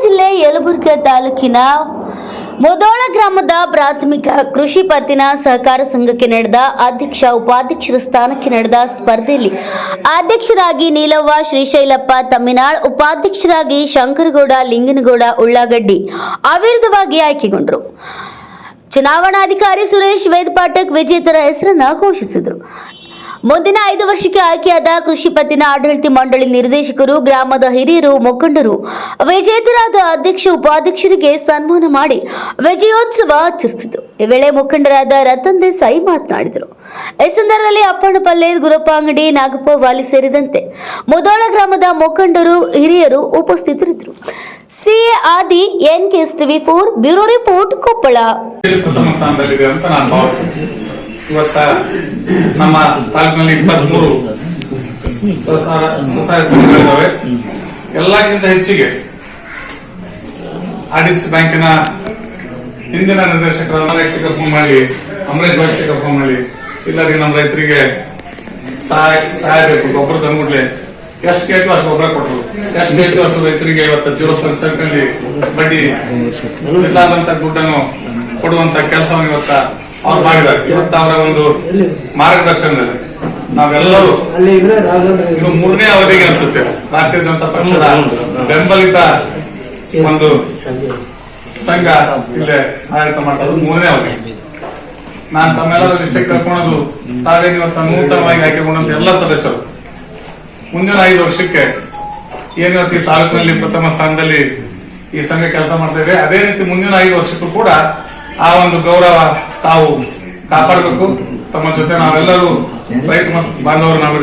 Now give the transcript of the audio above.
ಜಿಲ್ಲೆ ಯಲಬುರ್ಗಾ ತಾಲೂಕಿನ ಮೊದೋಳ ಗ್ರಾಮದ ಪ್ರಾಥಮಿಕ ಕೃಷಿ ಪತ್ತಿನ ಸಹಕಾರ ಸಂಘಕ್ಕೆ ನಡೆದ ಅಧ್ಯಕ್ಷ ಉಪಾಧ್ಯಕ್ಷರ ಸ್ಥಾನಕ್ಕೆ ನಡೆದ ಸ್ಪರ್ಧೆಯಲ್ಲಿ ಅಧ್ಯಕ್ಷರಾಗಿ ನೀಲವ್ವ ಶ್ರೀಶೈಲಪ್ಪ ತಮ್ಮಿನಾಳ್, ಉಪಾಧ್ಯಕ್ಷರಾಗಿ ಶಂಕರಗೌಡ ಲಿಂಗನಗೌಡ ಉಳ್ಳಾಗಡ್ಡಿ ಅವಿರೋಧವಾಗಿ ಆಯ್ಕೆಗೊಂಡರು. ಚುನಾವಣಾಧಿಕಾರಿ ಸುರೇಶ್ ವೇದಪಾಠಕ್ ವಿಜೇತರ ಹೆಸರನ್ನು ಘೋಷಿಸಿದರು. ಮುಂದಿನ 5 ವರ್ಷಕ್ಕೆ ಆಯ್ಕೆಯಾದ ಕೃಷಿ ಪತ್ತಿನ ಆಡಳಿತ ಮಂಡಳಿ ನಿರ್ದೇಶಕರು, ಗ್ರಾಮದ ಹಿರಿಯರು, ಮುಖಂಡರು ವಿಜೇತರಾದ ಅಧ್ಯಕ್ಷ ಉಪಾಧ್ಯಕ್ಷರಿಗೆ ಸನ್ಮಾನ ಮಾಡಿ ವಿಜಯೋತ್ಸವ ಆಚರಿಸಿದರು. ಈ ವೇಳೆ ಮುಖಂಡರಾದ ರತನ್ ದೇಸಾಯಿ ಮಾತನಾಡಿದರು. ಈ ಸಂದರ್ಭದಲ್ಲಿ ಅಪ್ಪಣ್ಣಪಲ್ಲೆ, ಗುರಪ್ಪ ಅಂಗಡಿ, ನಾಗಪ್ಪ ವಾಲಿ ಸೇರಿದಂತೆ ಮೊದೋಳ ಗ್ರಾಮದ ಮುಖಂಡರು, ಹಿರಿಯರು ಉಪಸ್ಥಿತರಿದ್ದರು. ಸಿಎ ಆದಿ, NKSTV4 ಬ್ಯೂರೋ ರಿಪೋರ್ಟ್, ಕೊಪ್ಪಳ. ಇವತ್ತ ನಮ್ಮ ತಾಲೂಕಿನಲ್ಲಿ 23 ಸ್ವಸಹಾಯ ಸಂಘಗಳಿದ್ದಾವೆ. ಎಲ್ಲಕ್ಕಿಂತ ಹೆಚ್ಚಿಗೆ ಆಡಿಸ್ ಬ್ಯಾಂಕಿನ ಹಿಂದಿನ ನಿರ್ದೇಶಕರನ್ನ ಕರ್ಕೊಂಡು ಮಾಡಿ, ಅಮರೇಶ್ ವ್ಯಕ್ತಿ ಕರ್ಕೊಂಡು ಮಾಡಿ, ಇಲ್ಲರಿಗೆ ನಮ್ಮ ರೈತರಿಗೆ ಸಹಾಯ ಬೇಕು, ಗೊಬ್ಬರ ತಂದ್ಬಿಡ್ಲೆ ಎಷ್ಟು ಕೇಳ್ತೀವಿ ಅಷ್ಟು ಗೊಬ್ಬರ ಕೊಟ್ಟರು, ಎಷ್ಟು ಕೇಳ್ತೀವಿ ಅಷ್ಟು ರೈತರಿಗೆ ಇವತ್ತು 0% ನಲ್ಲಿ ಬಡ್ಡಿ ಇಲ್ಲಾದಂತ ದುಡ್ಡನ್ನು ಕೊಡುವಂತ ಕೆಲಸವನ್ನು ಇವತ್ತ ಅವ್ರು ಮಾಡಿದ್ದಾರೆ. ಇವತ್ತು ಅವರ ಒಂದು ಮಾರ್ಗದರ್ಶನದಲ್ಲಿ ನಾವೆಲ್ಲರೂ ಇದು 3ನೇ ಅವಧಿಗೆ ಅನಿಸುತ್ತೆ ಭಾರತೀಯ ಜನತಾ ಪಕ್ಷದ ಬೆಂಬಲಿತ ಒಂದು ಸಂಘ ಇಲ್ಲೇ ಆಡಳಿತ ಮಾಡ್ತಾರೆ. 3ನೇ ಅವಧಿ. ನಾನು ತಮ್ಮೆಲ್ಲರೂ ಇಷ್ಟೇ ಕೇಳ್ಕೊಳ್ಳೋದು, ತಾವೇನು ಇವತ್ತು ನೂತನವಾಗಿ ಆಯ್ಕೆಗೊಂಡಂತ ಎಲ್ಲ ಸದಸ್ಯರು ಮುಂದಿನ 5 ವರ್ಷಕ್ಕೆ ಏನಿವತ್ತು ಈ ತಾಲೂಕಿನಲ್ಲಿ ಪ್ರಥಮ ಸ್ಥಾನದಲ್ಲಿ ಈ ಸಂಘ ಕೆಲಸ ಮಾಡ್ತಾ ಇದೆ, ಅದೇ ರೀತಿ ಮುಂದಿನ 5 ವರ್ಷಕ್ಕೂ ಕೂಡ ಆ ಒಂದು ಗೌರವ ತಾವು ಕಾಪಾಡಬೇಕು. ತಮ್ಮ ಜೊತೆ ನಾವೆಲ್ಲರೂ ರೈತ ಬಾಂಧವರು ನಾವು